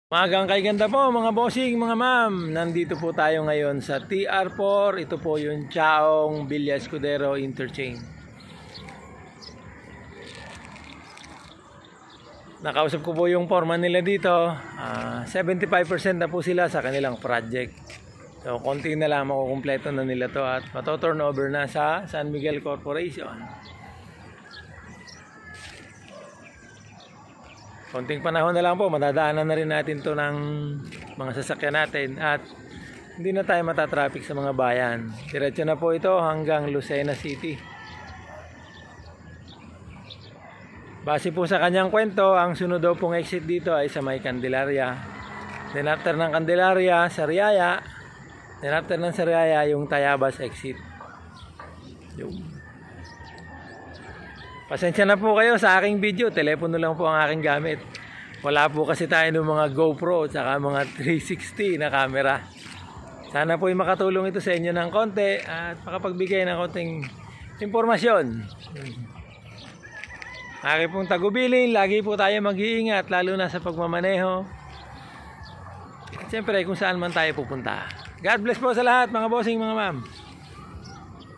Magang kay ganda po mga bossing, mga ma'am. Nandito po tayo ngayon sa TR4. Ito po yung Chaong Villa Escudero Interchange. Nakausap ko po yung foreman nila dito. 75% na po sila sa kanilang project. So konti na lang makukumpleto na nila to at mato-turnover na sa San Miguel Corporation. Konting panahon na lang po, madadaanan na rin natin to ng mga sasakyan natin at hindi na tayo matatraffic sa mga bayan. Diretso na po ito hanggang Lucena City. Base po sa kanyang kwento, ang sunod daw pong exit dito ay sa may Candelaria. Then after ng Candelaria, Sariaya. Then after ng Sariaya, yung Tayabas exit. Yung pasensya na po kayo sa aking video. Telepono lang po ang aking gamit. Wala po kasi tayo ng mga GoPro at saka mga 360 na camera. Sana po ay makatulong ito sa inyo ng konti at makapagbigay ng konting impormasyon. Aking pong tagubilin, lagi po tayo mag-iingat lalo na sa pagmamaneho. At siyempre kung saan man tayo pupunta. God bless po sa lahat mga bossing, mga ma'am.